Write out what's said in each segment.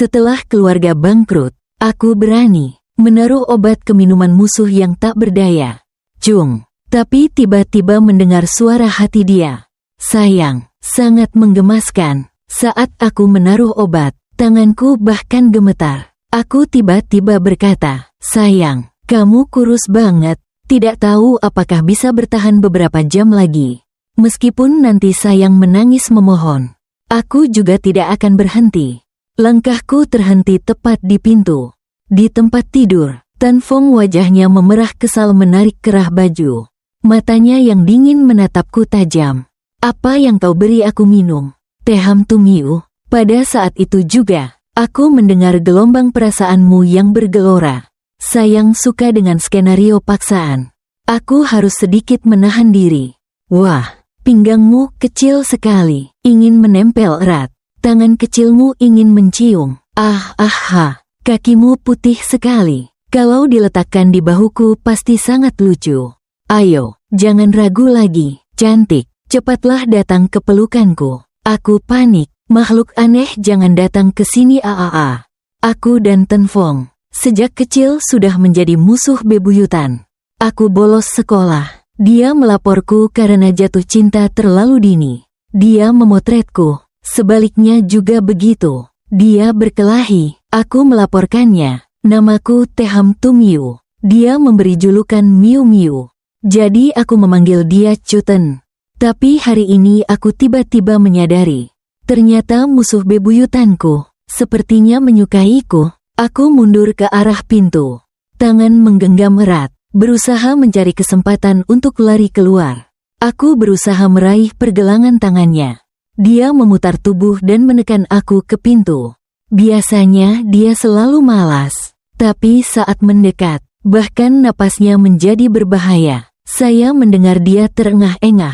Setelah keluarga bangkrut, aku berani menaruh obat ke minuman musuh yang tak berdaya. Chung. Tapi tiba-tiba mendengar suara hati dia. Sayang, sangat menggemaskan. Saat aku menaruh obat, tanganku bahkan gemetar. Aku tiba-tiba berkata, sayang, kamu kurus banget. Tidak tahu apakah bisa bertahan beberapa jam lagi. Meskipun nanti sayang menangis memohon, aku juga tidak akan berhenti. Langkahku terhenti tepat di pintu. Di tempat tidur, Tan Fong wajahnya memerah kesal menarik kerah baju. Matanya yang dingin menatapku tajam. Apa yang kau beri aku minum? Teh Ham Tum Yu. Pada saat itu juga, aku mendengar gelombang perasaanmu yang bergelora. Sayang suka dengan skenario paksaan. Aku harus sedikit menahan diri. Wah, pinggangmu kecil sekali, ingin menempel erat. Tangan kecilmu ingin mencium. Kakimu putih sekali. Kalau diletakkan di bahuku pasti sangat lucu. Ayo, jangan ragu lagi, cantik. Cepatlah datang ke pelukanku. Aku panik. Makhluk aneh jangan datang ke sini. Aku dan Tan Fong sejak kecil sudah menjadi musuh bebuyutan. Aku bolos sekolah. Dia melaporku karena jatuh cinta terlalu dini. Dia memotretku. Sebaliknya juga begitu. Dia berkelahi. Aku melaporkannya. Namaku Teh Ham Tum Yu. Dia memberi julukan Miu Miu. Jadi aku memanggil dia Cuten. Tapi hari ini aku tiba-tiba menyadari. Ternyata musuh bebuyutanku sepertinya menyukaiku. Aku mundur ke arah pintu. Tangan menggenggam erat. Berusaha mencari kesempatan untuk lari keluar. Aku berusaha meraih pergelangan tangannya. Dia memutar tubuh dan menekan aku ke pintu. Biasanya dia selalu malas. Tapi saat mendekat, bahkan napasnya menjadi berbahaya. Saya mendengar dia terengah-engah.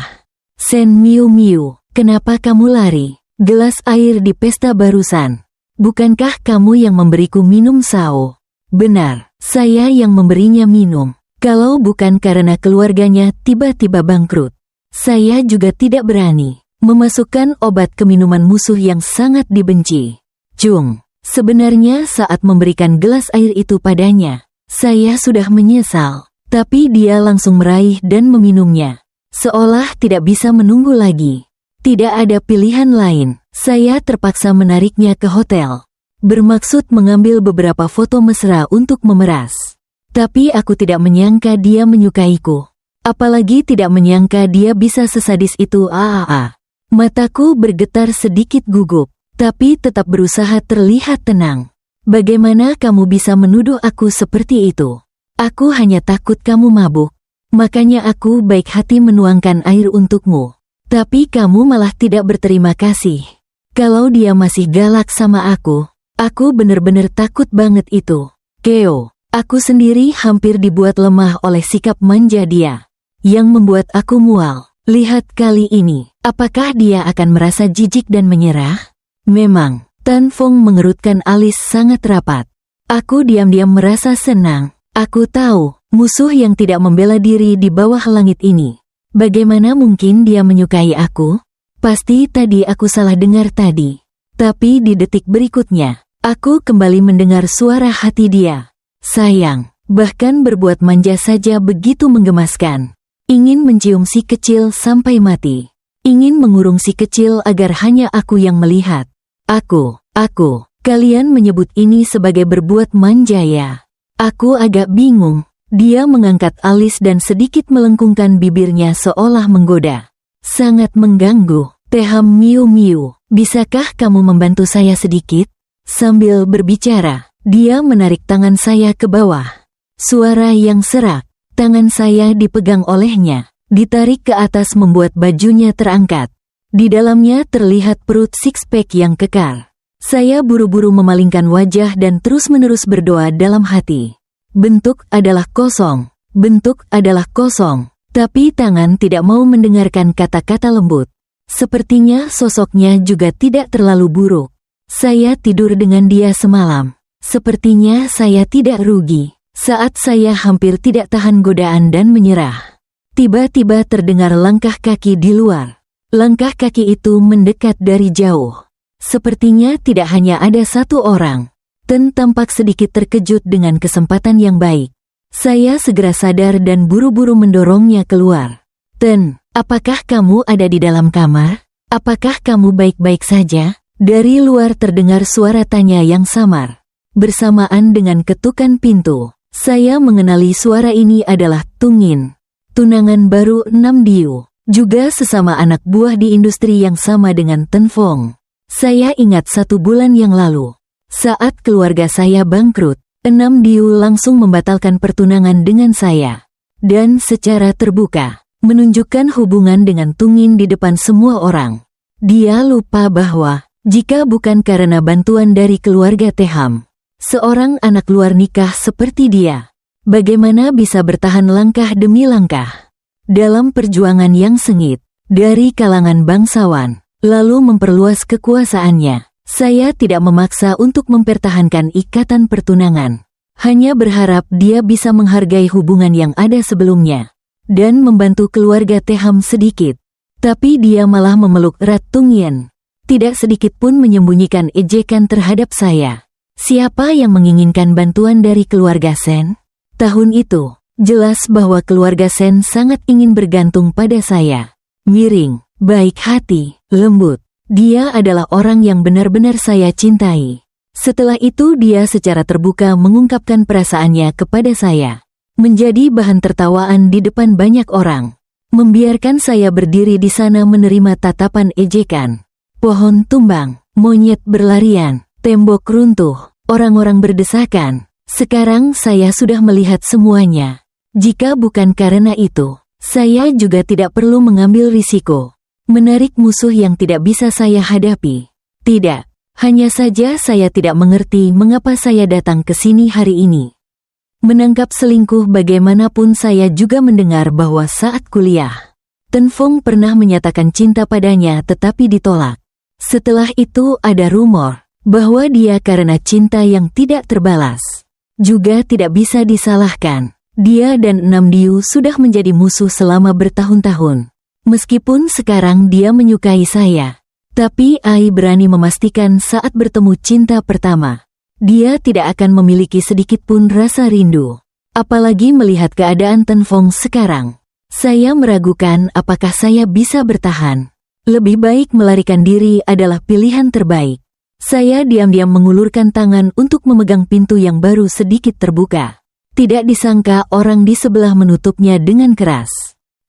Sen Miu Miu, kenapa kamu lari? Gelas air di pesta barusan. Bukankah kamu yang memberiku minum sao? Benar, saya yang memberinya minum. Kalau bukan karena keluarganya tiba-tiba bangkrut, saya juga tidak berani memasukkan obat ke minuman musuh yang sangat dibenci. Chung, sebenarnya saat memberikan gelas air itu padanya, saya sudah menyesal. Tapi dia langsung meraih dan meminumnya. Seolah tidak bisa menunggu lagi. Tidak ada pilihan lain. Saya terpaksa menariknya ke hotel. Bermaksud mengambil beberapa foto mesra untuk memeras. Tapi aku tidak menyangka dia menyukaiku. Apalagi tidak menyangka dia bisa sesadis itu. Mataku bergetar sedikit gugup. Tapi tetap berusaha terlihat tenang. Bagaimana kamu bisa menuduh aku seperti itu? Aku hanya takut kamu mabuk. Makanya aku baik hati menuangkan air untukmu. Tapi kamu malah tidak berterima kasih. Kalau dia masih galak sama aku bener-bener takut banget itu. Keo, aku sendiri hampir dibuat lemah oleh sikap manja dia. Yang membuat aku mual. Lihat kali ini, apakah dia akan merasa jijik dan menyerah? Memang, Tan Fong mengerutkan alis sangat rapat. Aku diam-diam merasa senang. Aku tahu, musuh yang tidak membela diri di bawah langit ini. Bagaimana mungkin dia menyukai aku? Pasti tadi aku salah dengar tadi. Tapi di detik berikutnya, aku kembali mendengar suara hati dia. Sayang, bahkan berbuat manja saja begitu menggemaskan. Ingin mencium si kecil sampai mati. Ingin mengurung si kecil agar hanya aku yang melihat. Aku, kalian menyebut ini sebagai berbuat manja ya? Aku agak bingung. Dia mengangkat alis dan sedikit melengkungkan bibirnya seolah menggoda. Sangat mengganggu. Teh Ham Miu Miu, bisakah kamu membantu saya sedikit? Sambil berbicara, dia menarik tangan saya ke bawah. Suara yang serak. Tangan saya dipegang olehnya. Ditarik ke atas membuat bajunya terangkat. Di dalamnya terlihat perut six-pack yang kekar. Saya buru-buru memalingkan wajah dan terus-menerus berdoa dalam hati. Bentuk adalah kosong. Tapi tangan tidak mau mendengarkan kata-kata lembut. Sepertinya sosoknya juga tidak terlalu buruk. Saya tidur dengan dia semalam. Sepertinya saya tidak rugi. Saat saya hampir tidak tahan godaan dan menyerah, tiba-tiba terdengar langkah kaki di luar. Langkah kaki itu mendekat dari jauh. Sepertinya tidak hanya ada satu orang. Ten tampak sedikit terkejut dengan kesempatan yang baik. Saya segera sadar dan buru-buru mendorongnya keluar. Ten, apakah kamu ada di dalam kamar? Apakah kamu baik-baik saja? Dari luar terdengar suara tanya yang samar. Bersamaan dengan ketukan pintu, saya mengenali suara ini adalah Tungin, tunangan baru Nam Diu, juga sesama anak buah di industri yang sama dengan Ten Fong. Saya ingat 1 bulan yang lalu, saat keluarga saya bangkrut, Nam Diu langsung membatalkan pertunangan dengan saya. Dan secara terbuka, menunjukkan hubungan dengan Tungin di depan semua orang. Dia lupa bahwa, jika bukan karena bantuan dari keluarga Teham, seorang anak luar nikah seperti dia, bagaimana bisa bertahan langkah demi langkah dalam perjuangan yang sengit dari kalangan bangsawan, lalu memperluas kekuasaannya. Saya tidak memaksa untuk mempertahankan ikatan pertunangan, hanya berharap dia bisa menghargai hubungan yang ada sebelumnya dan membantu keluarga Teham sedikit. Tapi dia malah memeluk erat Tungin, tidak sedikit pun menyembunyikan ejekan terhadap saya. Siapa yang menginginkan bantuan dari keluarga Sen? Tahun itu, jelas bahwa keluarga Sen sangat ingin bergantung pada saya. Miring, baik hati, lembut. Dia adalah orang yang benar-benar saya cintai. Setelah itu dia secara terbuka mengungkapkan perasaannya kepada saya. Menjadi bahan tertawaan di depan banyak orang. Membiarkan saya berdiri di sana menerima tatapan ejekan. Pohon tumbang, monyet berlarian, tembok runtuh, orang-orang berdesakan. Sekarang saya sudah melihat semuanya. Jika bukan karena itu, saya juga tidak perlu mengambil risiko. Menarik musuh yang tidak bisa saya hadapi. Tidak, hanya saja saya tidak mengerti mengapa saya datang ke sini hari ini. Menangkap selingkuh bagaimanapun saya juga mendengar bahwa saat kuliah, Ten Fong pernah menyatakan cinta padanya tetapi ditolak. Setelah itu ada rumor bahwa dia karena cinta yang tidak terbalas juga tidak bisa disalahkan. Dia dan Nam Diu sudah menjadi musuh selama bertahun-tahun. Meskipun sekarang dia menyukai saya, tapi Ai berani memastikan saat bertemu cinta pertama, dia tidak akan memiliki sedikit pun rasa rindu. Apalagi melihat keadaan Ten Fong sekarang, saya meragukan apakah saya bisa bertahan. Lebih baik melarikan diri adalah pilihan terbaik. Saya diam-diam mengulurkan tangan untuk memegang pintu yang baru sedikit terbuka. Tidak disangka orang di sebelah menutupnya dengan keras.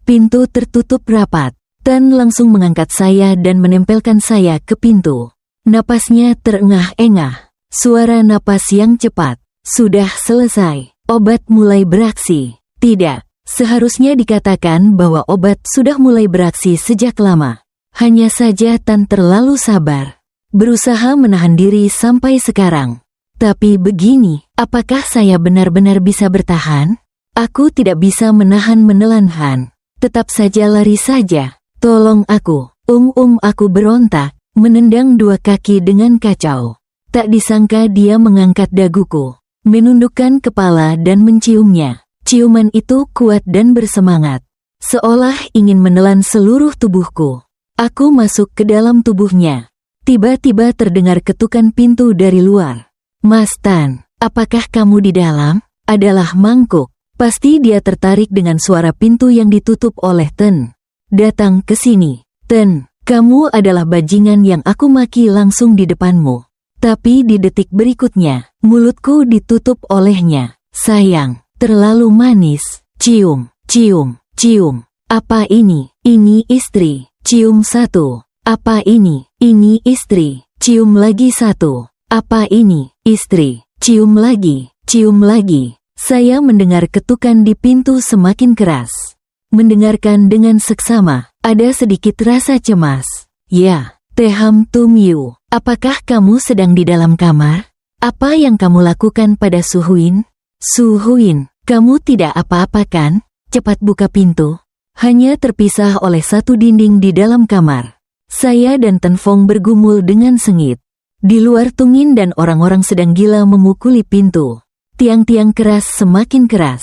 Pintu tertutup rapat. Tan langsung mengangkat saya dan menempelkan saya ke pintu. Napasnya terengah-engah. Suara napas yang cepat. Sudah selesai. Obat mulai beraksi. Tidak, seharusnya dikatakan bahwa obat sudah mulai beraksi sejak lama. Hanya saja Tan terlalu sabar. Berusaha menahan diri sampai sekarang. Tapi begini, apakah saya benar-benar bisa bertahan? Aku tidak bisa menahan menelan. Tetap saja lari saja. Tolong aku. Aku berontak, menendang 2 kaki dengan kacau. Tak disangka dia mengangkat daguku, menundukkan kepala dan menciumnya. Ciuman itu kuat dan bersemangat, seolah ingin menelan seluruh tubuhku. Aku masuk ke dalam tubuhnya. Tiba-tiba terdengar ketukan pintu dari luar. Mas Tan, apakah kamu di dalam? Adalah Mangkuk. Pasti dia tertarik dengan suara pintu yang ditutup oleh Ten. Datang ke sini. Ten, kamu adalah bajingan yang aku maki langsung di depanmu. Tapi di detik berikutnya, mulutku ditutup olehnya. Sayang, terlalu manis. Cium, cium, cium. Apa ini? Ini istri. Cium 1. Apa ini? Ini istri. Cium lagi 1. Apa ini? Istri. Cium lagi. Cium lagi. Saya mendengar ketukan di pintu semakin keras. Mendengarkan dengan seksama, ada sedikit rasa cemas. Ya, Teham Tumyu, apakah kamu sedang di dalam kamar? Apa yang kamu lakukan pada Su Huin? Su Huin, kamu tidak apa-apa kan? Cepat buka pintu. Hanya terpisah oleh 1 dinding di dalam kamar. Saya dan Ten Fong bergumul dengan sengit. Di luar Tungin dan orang-orang sedang gila memukuli pintu. Tiang-tiang keras semakin keras.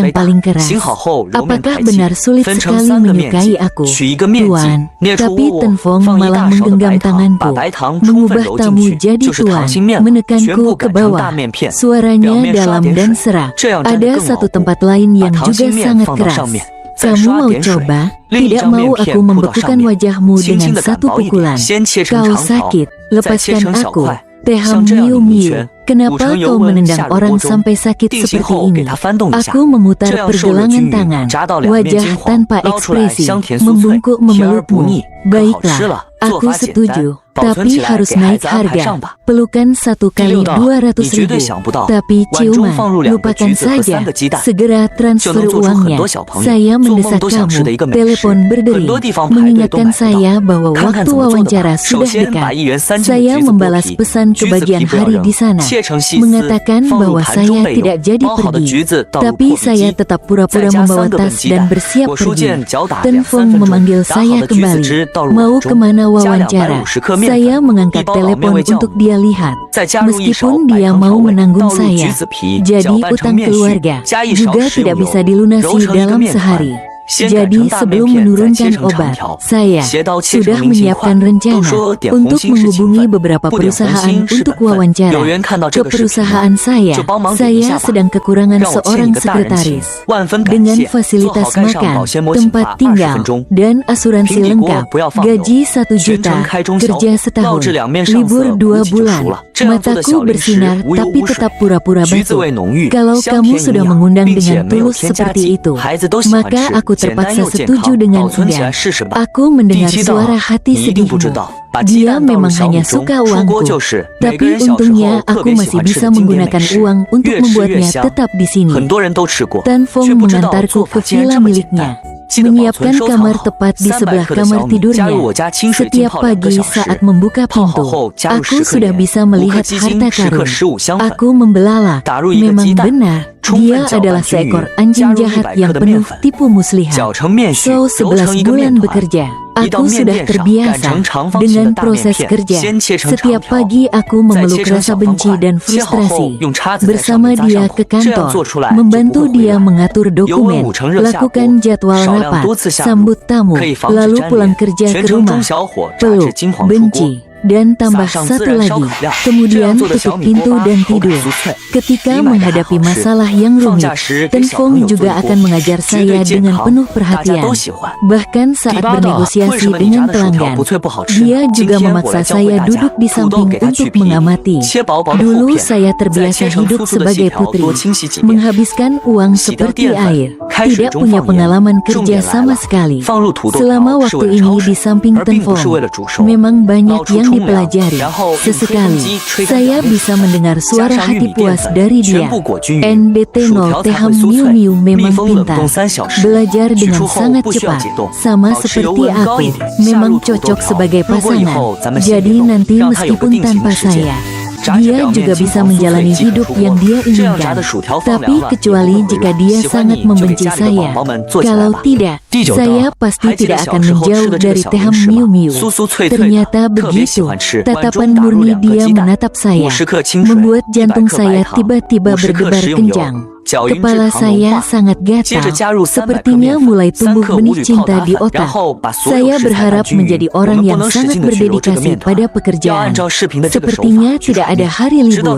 yang 杯大 paling keras. 醒好后揉面 Apakah 排 benar 气， sulit 分成 sekali 3个面 menyukai 剂， aku? 取一个面剂， Tuan, 捏出 tapi 窝 Ten 窝， Fong 放一 malah 大勺的 menggenggam 白糖， tanganku, 把白糖充分 mengubah 揉进 tamu 去， jadi 就是糖 tuan, 心面了，全 menekanku 部 ke 擀成大 bawah. 面片， Suaranya 表面刷 dalam 点 dan 水， serak. 这样粘 Ada 得更牢 satu 固。 tempat lain 把 yang 糖 juga 心面 sangat 放到 keras. 上面，再 Kamu 刷 mau 点水， coba? 另一 Tidak 张面 mau 片 aku 铺到上 membekukan 面， wajahmu 轻轻 dengan 地擀 satu 薄一点， pukulan. 先切成 Kau 长条， sakit, 再切 lepaskan 成小 aku. 块， Teham 像这样 Miu 拧一 Miu, 圈，补 kenapa 成油 kau 温 menendang 下入 orang 锅中， sampai sakit 定型 seperti 后给 ini? 它翻动一下， Aku memutar 这样受热 pergelangan 均匀， tangan, 炸到两面金 wajah 黄， tanpa 捞出来 ekspresi, 香甜酥脆， membungkuk 甜而不 memelukmu. 腻，更好吃 Baiklah, 了。做 aku 法简单， setuju, 保存 tapi 起来 harus 给孩 naik 子安排上 harga. 吧。 Pelukan 1 第 kali 六道，你 200绝对 ribu. 想不到， Tapi 碗中 Ciuman, 放入2个 lupakan 橘子和 saja. 3个鸡蛋， Segera 就 transfer 能做出很 uangnya. 多小朋友 Saya 做梦 mendesak 都想吃的一个 kamu. 美食。 Telepon 很 berdering, 多地方排队都 mengingatkan 买不 saya 到。 bahwa 看看 waktu 怎么做的 wawancara 吧。首 sudah 先把 dekat. 1元3斤的 Saya 橘子剥 membalas 皮， pesan ke 橘子 bagian 皮不要 hari 扔 di sana, 切成细丝， mengatakan 放入 bahwa 盘中 saya 备用。 tidak jadi 剥好的 pergi. 橘子倒入 Tapi 破壁 saya 机， tetap 再 pura-pura 加 membawa 3个 tas 笨鸡 dan 蛋， bersiap 果蔬 pergi. 键搅打 Ten 2-3 Fong 分钟， memanggil 打好 saya 的橘子 kembali. 汁倒入碗 Mau 中， kemana 加 wawancara? 250克面 Saya mengangkat telepon untuk dia lihat. Meskipun dia mau menanggung saya, jadi utang keluarga juga tidak bisa dilunasi dalam sehari. Jadi sebelum menurunkan obat, saya sudah menyiapkan rencana untuk menghubungi beberapa perusahaan untuk wawancara. Ke perusahaan saya sedang kekurangan seorang sekretaris. Dengan fasilitas makan, tempat tinggal, dan asuransi lengkap, gaji 1 juta, kerja setahun, libur 2 bulan. Mataku bersinar tapi tetap pura-pura batuk. Kalau kamu sudah mengundang dengan tulus seperti itu, maka aku terpaksa setuju dengan enggan. Aku mendengar suara hati sedihmu. Dia memang hanya suka uangku, tapi untungnya aku masih bisa menggunakan uang untuk membuatnya tetap di sini. Tan Fong mengantarku ke villa miliknya, menyiapkan kamar tepat di sebelah kamar tidurnya. Setiap pagi saat membuka pintu, aku sudah bisa melihat harta karun. Aku membelalak. Memang benar, dia adalah seekor anjing jahat yang penuh tipu muslihat. So 11 bulan bekerja, aku sudah terbiasa dengan proses kerja. Setiap pagi aku memeluk rasa benci dan frustrasi. Bersama dia ke kantor, membantu dia mengatur dokumen, lakukan jadwal rapat, sambut tamu, lalu pulang kerja ke rumah, peluk, benci, dan tambah satu lagi, kemudian tutup pintu dan tidur. Ketika menghadapi masalah yang rumit, Tan Fong juga akan mengajar saya dengan penuh perhatian. Bahkan saat bernegosiasi dengan pelanggan, dia juga memaksa saya duduk di samping untuk mengamati. Dulu saya terbiasa hidup sebagai putri, menghabiskan uang seperti air, tidak punya pengalaman kerja sama sekali. Selama waktu ini di samping Tan Fong, memang banyak yang dipelajari. Sesekali, saya bisa mendengar suara hati puas dari dia. NDT 0 Teham Miu Miu memang pintar, belajar dengan sangat cepat, sama seperti aku. Memang cocok sebagai pasangan. Jadi nanti meskipun tanpa saya, dia juga bisa menjalani hidup yang dia inginkan. Tapi kecuali jika dia sangat membenci saya. Kalau tidak, saya pasti tidak akan menjauh dari Teham Miu Miu. Ternyata begitu. Tatapan murni dia menatap saya, membuat jantung saya tiba-tiba berdebar kencang. Kepala saya sangat gatal, sepertinya mulai tumbuh benih cinta di otak. Saya berharap menjadi orang yang sangat berdedikasi pada pekerjaan. Sepertinya tidak ada hari libur,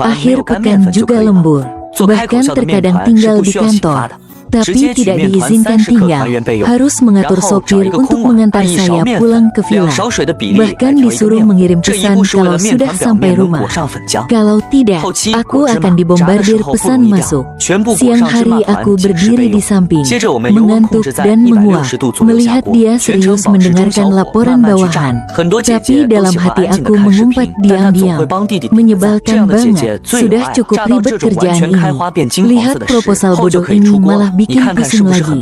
akhir pekan juga lembur, bahkan terkadang tinggal di kantor. Tapi tidak diizinkan tinggal, harus mengatur sopir untuk mengantar saya pulang ke villa. Bahkan disuruh mengirim pesan kalau sudah sampai rumah. Kalau tidak, aku akan dibombardir pesan masuk. Siang hari aku berdiri di samping, mengantuk dan menguap, melihat dia serius mendengarkan laporan bawahan. Tapi dalam hati aku mengumpat diam-diam, menyebalkan banget. Sudah cukup ribet kerjaan ini. Lihat proposal bodoh ini malah bikin pusing lagi.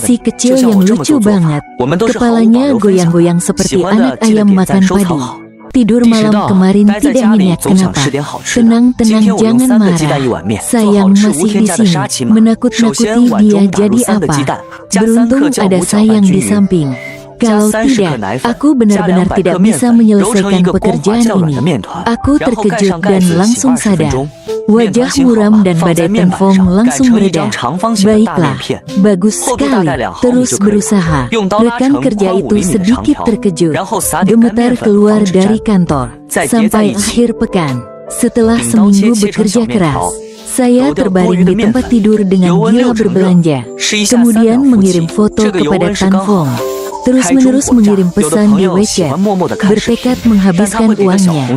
Si kecil yang lucu banget. Kepalanya goyang-goyang seperti anak ayam makan padi. Tidur malam kemarin tidak nyenyak kenapa? Tenang-tenang, jangan marah. Sayang masih di sini. Menakut-nakuti dia jadi apa? Beruntung ada sayang di samping. Kalau tidak, aku benar-benar tidak bisa menyelesaikan pekerjaan ini. Aku terkejut dan langsung sadar. Wajah muram dan badai Tan Fong langsung mereda. Baiklah, bagus sekali, terus berusaha. Rekan kerja itu sedikit terkejut, gemetar keluar dari kantor. Sampai akhir pekan, setelah seminggu bekerja keras, saya terbaring di tempat tidur dengan gila berbelanja. Kemudian mengirim foto kepada Tan Fong. Terus-menerus mengirim pesan di WeChat, bertekad menghabiskan uangnya.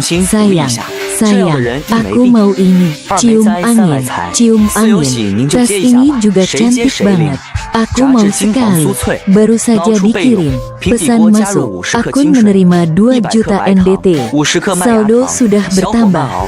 Sayang, aku mau ini. Cium angin. Tas ini juga cantik banget. Aku mau sekali. Baru saja dikirim. Pesan masuk. Akun menerima 2 juta NDT. Saldo sudah bertambah.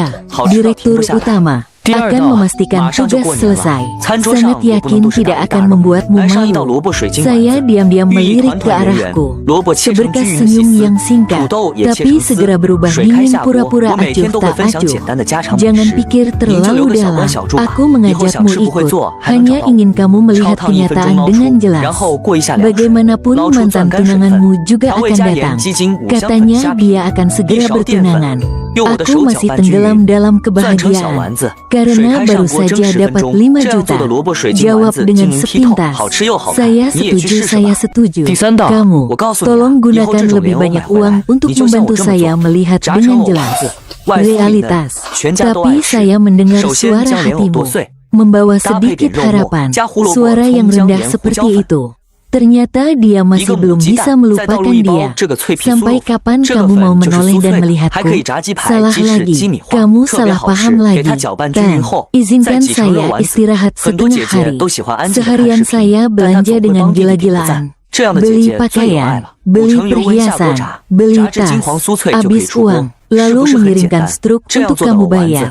Iya, 好吃到停 Direktur 不下来。 Utama 第二 akan 道 memastikan 马上就 tugas 过年了， selesai. 餐桌 Sangat 上也不能 yakin 都是大 tidak 鱼大 akan 肉。 membuatmu 来上一道 malu. 萝卜水晶丸 Saya 子， diam-diam 寓意 melirik 团 ke 团圆圆。 arahku. 萝卜切成 Seberkas 均匀的细 senyum 丝， yang 土 singkat, 豆也切 tapi 成丝。 segera berubah 水开 dingin 下锅， pura-pura 我每 acuh 天都会 tak 分享 acuh. 简单的家常美 Jangan 食。 pikir 您就 terlalu 留个小 dalam. 关小助吧， Aku 以后想 mengajakmu 吃不会 ikut. 做还能 Hanya 找到我。 ingin kamu 焯 melihat 烫1分钟 kenyataan 捞 dengan 出， jelas. 然后过一下凉水， Bagaimanapun 捞出 mantan 钻干水分， tunanganmu juga 调味 akan 加盐、 datang. 鸡精、五香粉、 Katanya 虾皮， dia akan 一 segera 勺淀粉， bertunangan. 用我的 Aku 手搅 masih 拌均匀， tenggelam dalam 攥成小 kebahagiaan. 丸子，水 Karena 开 baru 上锅蒸 saja 10分 dapat 钟。 5 这样做的 juta. 萝卜水晶丸 Jawab 子晶 dengan 莹剔透， sepintas. 好吃又好玩。 Saya 你也去 setuju, 试试 saya 吧。 setuju. 第三道， Kamu 我告诉你啊， tolong 以后 gunakan 这种 lebih 莲藕 banyak 买回 uang 来， untuk 你就像我 membantu 这么 saya 做， melihat 炸成 dengan 藕丸 jelas. 子，外酥里嫩， Realitas. 全家都爱 Tapi 吃。 saya mendengar 首先 suara 将莲藕剁 hatimu, 碎， membawa 搭配点 sedikit 肉末， harapan. 加胡萝卜、 Suara 葱 yang 姜 rendah 盐、胡椒 seperti 粉。 itu. Ternyata dia 一 masih 个母 belum 鸡 bisa 蛋，再倒 melupakan 入一包 dia. 这个脆皮酥 Sampai 肉， kapan 这个 kamu mau 粉就是 menoleh 酥 dan 脆的，还 melihatku? 可以炸鸡排、 Salah 鸡翅、鸡 lagi, 米花， kamu 特别 salah 好吃。 paham 给它 lagi. 搅拌均匀 Dan 后，再 izinkan 挤成肉 saya 丸子。 istirahat 很多 setengah 姐姐 hari. 都喜欢安静的看 Seharian 视 saya 频，但她 belanja 总会 dengan 帮弟弟点个 gila-gilaan. 赞。这样的姐 Beli 姐最有爱 pakaian, 了。5 beli 成油温下锅 perhiasan, 炸， beli 炸至金 tas, 黄酥脆就可以 habis 出锅， uang, 是 lalu 不是很简 mengirimkan 单？ struk 这样 untuk 做的藕 kamu 丸子 bayar.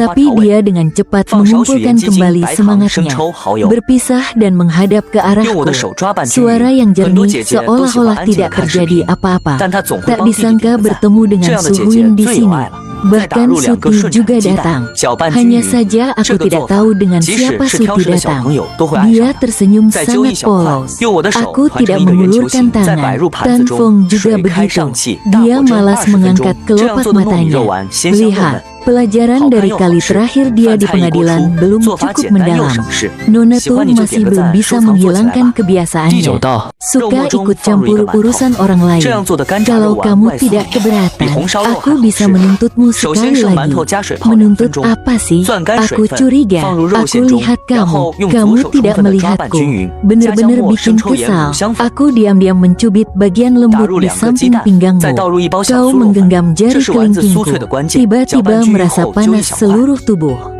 Tapi dia dengan cepat 放少许 mengumpulkan 盐鸡精、 kembali 白糖、生 semangatnya, 抽、蚝油， berpisah dan menghadap ke 用我的 arahku. 手抓拌均 Suara 匀。 yang 很多 jernih 姐姐都喜欢 seolah-olah 安静地 tidak 看视 terjadi 频， apa-apa. 但她总会 Tak 帮弟弟 disangka 点赞。 bertemu 这 dengan 样的姐 Suhuin 姐 di 最有 sini. 爱了。再打 Bahkan 入2个 Suti 顺 juga 产鸡 datang. 蛋，搅拌均 Hanya 匀。 saja 这 aku 个 tidak 做法， tahu dengan 即使 siapa 是挑 Suti 食的小 datang. 朋友都会爱上 Dia 的。 tersenyum 再揪一 sangat 小块， polos. 用我的手 Aku 团成 tidak 一个圆球 mengulurkan 形，再摆 tangan. 入盘子 Tan 中， Feng juga 水开 begitu. 上气，大 Dia 火蒸 malas 20分钟。 mengangkat 这样 kelopak 做的糯米肉 matanya. 丸鲜香又 Lihat, 嫩。 pelajaran 好看 dari 又好 kali 吃， terakhir dia 饭 di 菜一锅 pengadilan 出， belum 做法 cukup 简单又 mendalam. 省事。 Nona 喜欢 Tun 你就 masih 点个 belum 赞， bisa 收藏做起来 menghilangkan 吧。 kebiasaannya. 第9道， Suka 肉末中 ikut 放入一 campur 个馒头， urusan orang 这 lain. 样做的干炸肉 Kalau 丸 kamu 外酥 tidak 里软，比 keberatan, 红烧肉还 aku 好 bisa 吃。 menuntutmu 首先 sekali 生馒头 lagi. 加水泡2分 Menuntut 钟， apa sih? 攥干水 Aku 分， curiga. 放入肉 Aku 馅中， lihat 然 kamu. 后用左 Kamu 手充 tidak 分的抓拌 melihatku. 均匀，加姜 Benar-benar 末、 bikin 生抽、盐、 kesal. 五香粉。 Aku diam-diam mencubit bagian 打 lembut 入 di 2个鸡 samping 蛋， pinggangmu. 再倒入1包小 Kau 酥肉粉， menggenggam 这 jari 是丸子酥脆 kelingkingku. 的关键。搅拌 Tiba-tiba 均匀 merasa 后，揪一 panas 小块。 seluruh tubuh.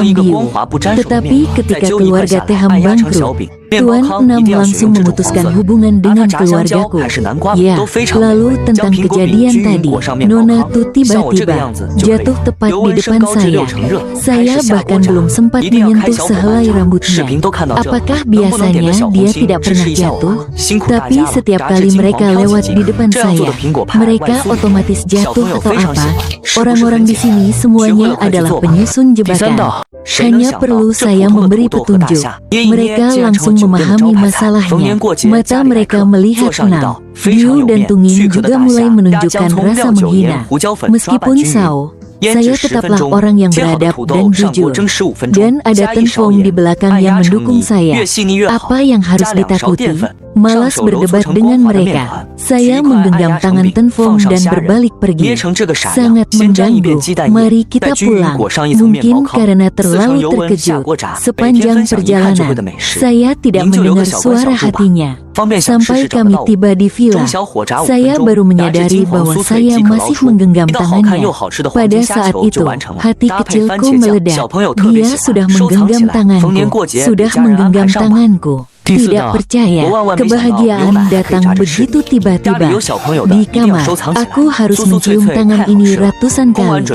Enam 一个 Biu. 光滑不沾手的 Tetapi 面，再 ketika 揪一块 keluarga 下来， Teham 按压成小 bangkrut, 饼。面包 Tuan 糠 Enam 一定要使 langsung 用这种黄 memutuskan 色的， hubungan 哪怕 dengan 炸香蕉 keluargaku. 还是南瓜 Ya, 都非常 lalu 美味。将 tentang 苹果饼 kejadian 均匀 tadi, 裹上面包 Nona 糠， tuh 像我这个 tiba-tiba 样子就可以 jatuh tepat 油 di 温升 depan 高至 saya. 6成热，开 Saya 始下锅 bahkan 炸， belum sempat 一定要开 menyentuh 小火慢 sehelai 炸。视 rambutnya. 频都看到这， Apakah 能不能点个 biasanya 小红 dia 心 tidak 支 pernah 持一下我 jatuh? 吗？辛苦大 Tapi 家了， setiap 炸至 kali 金黄 mereka 飘 lewat 起 di 劲， depan 这样做的 saya, 苹果派外 mereka 酥里 otomatis 小 jatuh 朋友 atau 非常喜 apa? 欢，是不是 Orang-orang 很 di 简单？ sini 学会 semuanya 了快去 adalah 做吧。 penyusun 第三 jebakan. 道，谁能 Hanya 想到 perlu 这 saya 普通的 memberi 土豆和大 petunjuk. 虾，捏一捏 Mereka 竟然成 langsung 为酒店的招 memahami 牌菜。逢 masalahnya. 年过节 Mata 家里来 mereka 客，做 melihat 上一 tenang. 道非常 Biu 有 dan 面 Tungin 巨壳的 juga 大 mulai 虾，压 menunjukkan 姜葱、 rasa 料酒盐、 menghina. 胡椒粉，抓拌 Meskipun 均匀。 Sao, 腌 saya 制10 分 tetaplah 钟， orang yang 煎好的 beradab 土豆 dan 上锅 jujur. 蒸15分钟， Dan ada 加一勺 Tenfong di 盐， belakang 按 yang 压成 mendukung 泥， saya. 越细腻越好。 Apa yang harus 加2勺淀 ditakuti? 粉，上 Malas 手揉搓 berdebat 成 dengan 光滑的面 mereka. 团， Saya menggenggam tangan Tenfong dan berbalik pergi. Sangat mengganggu. Mari kita pulang. Mungkin karena terlalu terkejut. Sepanjang perjalanan, saya tidak mendengar suara hatinya. Sampai kami tiba di villa, saya baru menyadari bahwa saya masih menggenggam tangannya. Pada saat itu, hati kecilku meledak. Dia sudah menggenggam tanganku, sudah menggenggam tanganku. Tidak percaya, kebahagiaan datang begitu tiba-tiba. Di kamar, aku harus mencium tangan ini ratusan kali.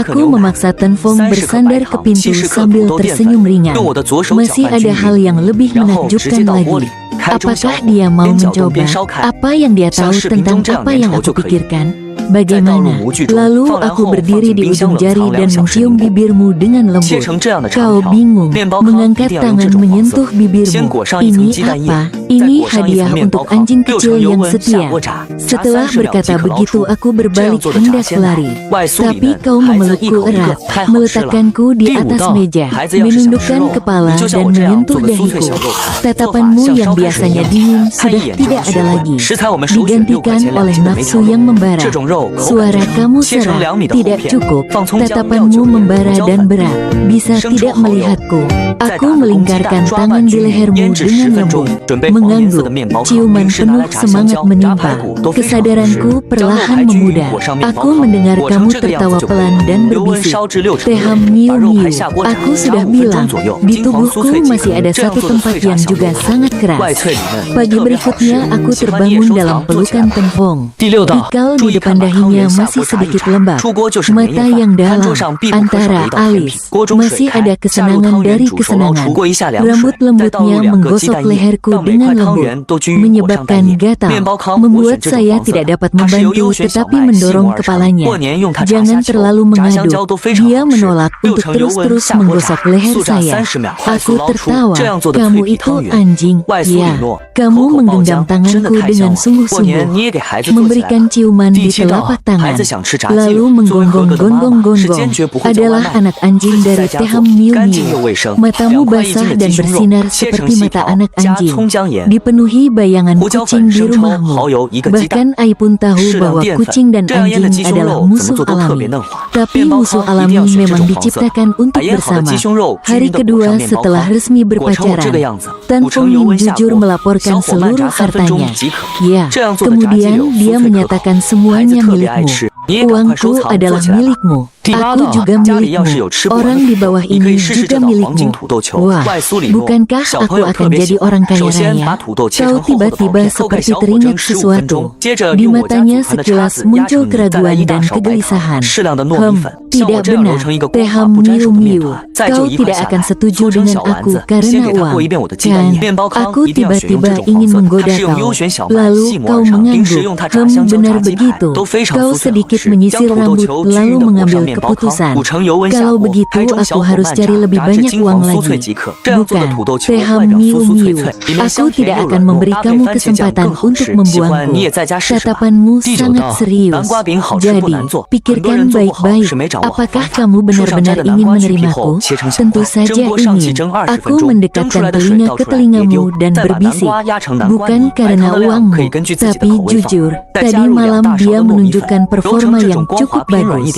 Aku memaksa Tenfong bersandar ke pintu sambil tersenyum ringan. Masih ada hal yang lebih menakjubkan lagi. Apakah dia mau mencoba? Apa yang dia tahu tentang apa yang aku pikirkan? Bagaimana? Lalu aku berdiri di ujung jari dan mencium bibirmu dengan lembut. Kau bingung, mengangkat tangan menyentuh bibirmu. Ini apa? Ini hadiah untuk anjing kecil yang setia. Setelah berkata begitu, aku berbalik hendak lari. Tapi kau memelukku erat, meletakkanku di atas meja, menundukkan kepala dan menyentuh dahiku. Tatapanmu yang biasanya dingin sudah tidak ada lagi, digantikan oleh nafsu yang membara. Suara kamu serak, tidak cukup. Tatapanmu membara dan berat. Bisa tidak melihatku. Aku melingkarkan tangan di lehermu dengan lembut, mengangguk. Ciuman penuh semangat menimpa. Kesadaranku perlahan memudar. Aku mendengar kamu tertawa pelan dan berbisik. Teham miu-miu. Aku sudah bilang, di tubuhku masih ada satu tempat yang juga sangat keras. Pagi berikutnya aku terbangun dalam pelukan Tenfong. Ikal di depan dahinya masih sedikit lembab. Mata yang dalam, antara alis, masih ada kesenangan dari kesenangan. Rambut lembutnya menggosok leherku dengan lembut, menyebabkan gatal, membuat saya tidak dapat membantu tetapi mendorong kepalanya. Jangan terlalu mengaduk. Dia menolak untuk terus-terus menggosok leher saya. Aku tertawa. Kamu itu anjing. Ya, kamu menggenggam tanganku dengan sungguh-sungguh, memberikan ciuman di telapak tangan, lalu menggonggong-gonggong-gonggong. Adalah anak anjing dari Teham Miu-Miu. Matamu basah dan bersinar seperti mata anak anjing, dipenuhi bayangan kucing di rumahmu. Bahkan Ai pun tahu bahwa kucing dan anjing adalah musuh alami. Tapi musuh alami memang diciptakan untuk bersama. Hari kedua setelah resmi berpacaran, Tan Fengmin jujur melaporkan seluruh hartanya. Ya, kemudian dia menyatakan semuanya milikmu. Uangku adalah milikmu. Aku juga milikmu. Orang di bawah ini juga milikmu. Wah, bukankah aku akan jadi orang kaya raya? Kau tiba-tiba seperti teringat sesuatu. Di matanya sekilas muncul keraguan dan kegelisahan. Tidak benar. Teham Miu-Miu. Kau tidak akan setuju dengan aku karena uang. Kan, aku tiba-tiba ingin menggoda kau. Lalu kau mengangguk. Benar begitu. Kau sedikit menyisir rambut lalu mengambil keputusan. Kalau begitu aku harus cari lebih banyak uang lagi. Bukan, Teham Miu-Miu. Aku tidak akan memberi kamu kesempatan untuk membuangku. Tatapanmu sangat serius. Jadi, pikirkan baik-baik. Apakah kamu benar-benar ingin menerimaku? Tentu saja ingin. Aku mendekatkan telinga ke telingamu dan berbisik. Bukan karena uangmu, tapi jujur, tadi malam dia menunjukkan performa yang cukup bagus.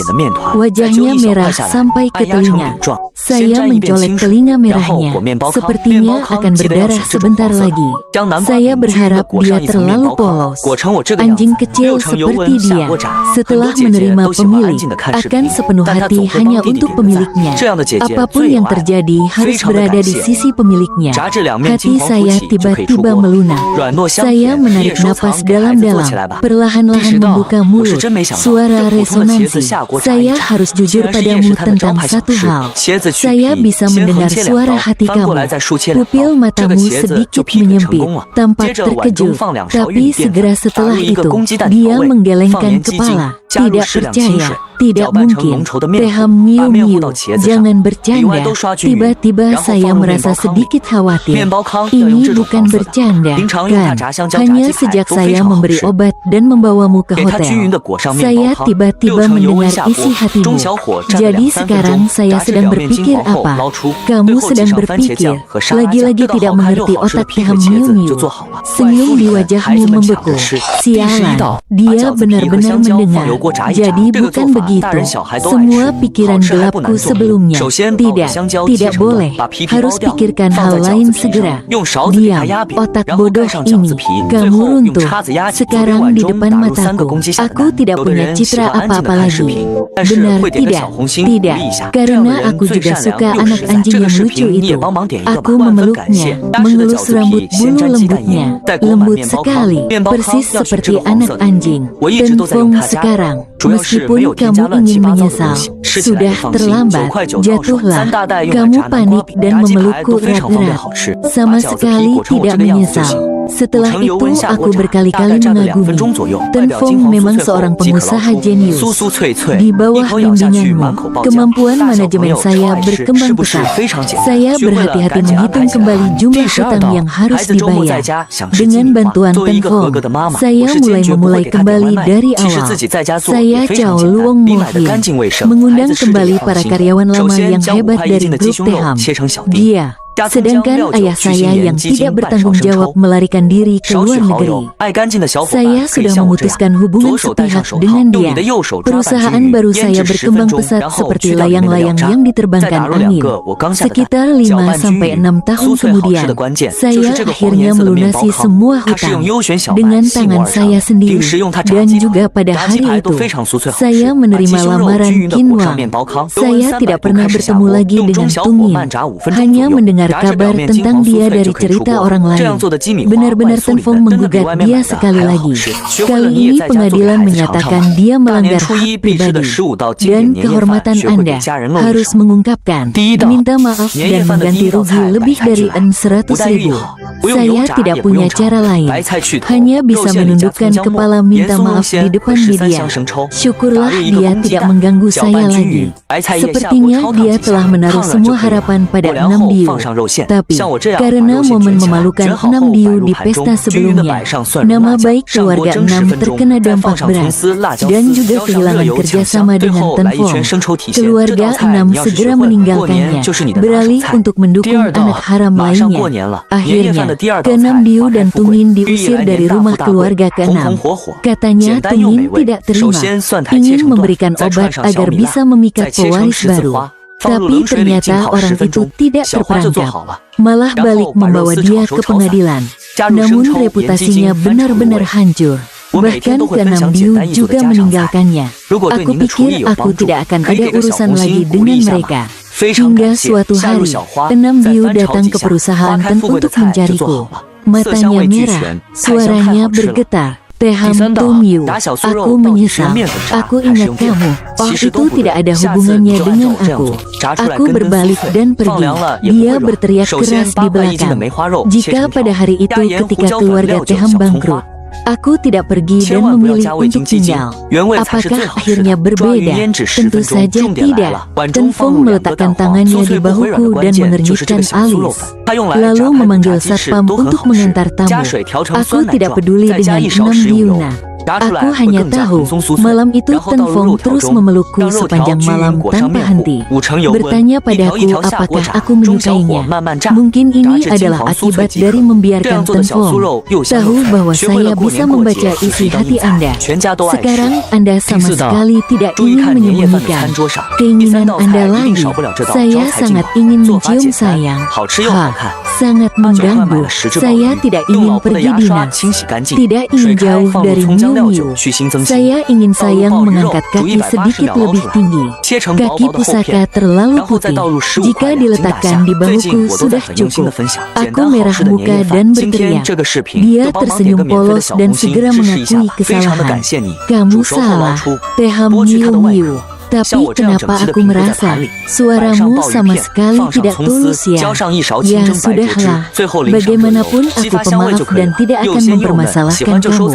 Wajahnya merah sampai ke telinga. Saya mencolek telinga merahnya. Sepertinya akan berdarah sebentar lagi. Saya berharap dia terlalu polos. Anjing kecil seperti dia, setelah menerima pemilik, akan sepenuh hati hanya untuk pemiliknya. Apapun yang terjadi harus berada di sisi pemiliknya. Hati saya tiba-tiba melunak. Saya menarik napas dalam-dalam, perlahan-lahan membuka mulut. Suara resonansi. Saya harus jujur padamu tentang satu hal. Saya bisa mendengar suara hati kamu. Pupil matamu sedikit menyempit, tampak terkejut. Tapi segera setelah itu, dia menggelengkan kepala. Tidak percaya. Tidak mungkin. Teham Miu Miu, jangan bercanda. Tiba-tiba saya merasa sedikit khawatir. Ini bukan bercanda, kan? Hanya sejak saya memberi obat dan membawamu ke hotel, saya tiba-tiba mendengar isi hatimu. Jadi sekarang saya sedang berpikir apa? Kamu sedang berpikir, lagi-lagi tidak mengerti otak Teham Miu Miu. Senyum di wajahmu membeku. Sialan, dia benar-benar mendengar. Jadi bukan begitu. Semua pikiran gelapku sebelumnya. Tidak boleh. Harus pikirkan hal lain segera. Diam, otak bodoh ini. Kamu runtuh. Sekarang di depan mataku. Aku tidak punya citra apa-apa lagi. Benar tidak? Tidak. Karena aku juga suka anak anjing yang lucu itu. Aku memeluknya, mengelus rambut bulu lembutnya. Lembut sekali, persis seperti anak anjing. Tenfong sekarang, meskipun kamu ingin menyesal, sudah terlambat. Jatuhlah. Kamu panik dan memelukku erat-erat. Sama sekali tidak menyesal. Setelah itu aku berkali-kali mengagumi. Tenfong memang seorang pengusaha jenius. Di bawah bimbinganmu, kemampuan manajemen saya berkembang pesat. Saya berhati-hati menghitung kembali jumlah hutang yang harus dibayar. Dengan bantuan Tenfong, saya mulai kembali dari awal. Saya Cao Luong Mohie, mengundang kembali para karyawan lama yang hebat dari grup Teham. Sedangkan ayah saya yang tidak bertanggung jawab melarikan diri ke luar negeri. Saya sudah memutuskan hubungan sepihak dengan dia. Perusahaan baru saya berkembang pesat seperti layang-layang yang diterbangkan angin. Sekitar 5-6 tahun kemudian, saya akhirnya melunasi semua hutang dengan tangan saya sendiri. Dan juga pada hari itu, saya menerima lamaran Qin Wang. Saya tidak pernah bertemu lagi dengan Tung Yin, hanya mendengar kabar tentang dia dari cerita orang lain. Benar-benar Tenfong menggugat dia sekali lagi. Kali ini pengadilan menyatakan dia melanggar hak pribadi. Dan kehormatan Anda harus mengungkapkan, minta maaf dan mengganti rugi lebih dari 100.000. Saya tidak punya cara lain, hanya bisa menundukkan kepala minta maaf di depan media. Syukurlah dia tidak mengganggu saya lagi. Sepertinya dia telah menaruh semua harapan pada 6 Diu. Tapi, karena momen memalukan 6 Diu di pesta sebelumnya, nama baik keluarga 6 terkena dampak berat, dan juga kehilangan kerjasama dengan Tenfong. Keluarga 6 segera meninggalkannya, beralih untuk mendukung anak haram lainnya. Akhirnya, ke-6 Diu dan Tung Yin diusir dari rumah keluarga ke-6. Katanya Tung Yin tidak terima, ingin memberikan obat agar bisa memikat pewaris baru. Tapi ternyata orang itu tidak terperangkap, malah balik membawa dia ke pengadilan. Namun reputasinya benar-benar hancur. Bahkan ke-6 Diu juga meninggalkannya. Aku pikir aku tidak akan ada urusan lagi dengan mereka. Hingga suatu hari, 6 Diu datang ke perusahaan Ten untuk mencariku. Matanya merah, suaranya bergetar. Teham Tumyu, aku menyesal. Aku ingat kamu. Oh, itu tidak ada hubungannya dengan aku. Aku berbalik dan pergi. Dia berteriak keras di belakang. Jika pada hari itu ketika keluarga Teham bangkrut, aku tidak pergi dan memilih untuk tinggal, apakah akhirnya berbeda? Tentu saja tidak. Tenfong meletakkan tangannya di bahuku dan mengernyitkan alis, lalu memanggil satpam untuk mengantar tamu. Aku tidak peduli dengan 6 Diuna. Aku hanya tahu, malam itu Tenfong terus memelukku sepanjang malam tanpa henti, bertanya padaku apakah aku menyukainya. Mungkin ini adalah akibat dari membiarkan Tenfong tahu bahwa saya bisa membaca isi hati Anda. Sekarang Anda sama sekali tidak ingin menyembunyikan keinginan Anda lagi. Saya sangat ingin mencium sayang. Sangat mengganggu. Saya tidak ingin pergi dinas, tidak ingin jauh dari Miu. Saya ingin sayang mengangkat kaki sedikit lebih tinggi. Kaki pusaka terlalu putih. Jika diletakkan di bahuku sudah cukup. Aku merah muka dan berteriak. Dia tersenyum polos dan segera mengakui kesalahan. Kamu salah, Teham Miu Miu. Tapi kenapa aku merasa suaramu sama sekali tidak tulus ya? Ya sudahlah, bagaimanapun aku pemaaf dan tidak akan mempermasalahkan kamu.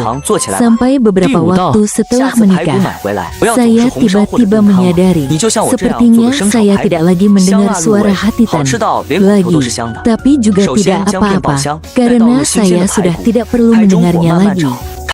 Sampai beberapa waktu setelah menikah, saya tiba-tiba menyadari, sepertinya saya tidak lagi mendengar suara hatitan lagi, tapi juga tidak apa-apa, karena saya sudah tidak perlu mendengarnya lagi.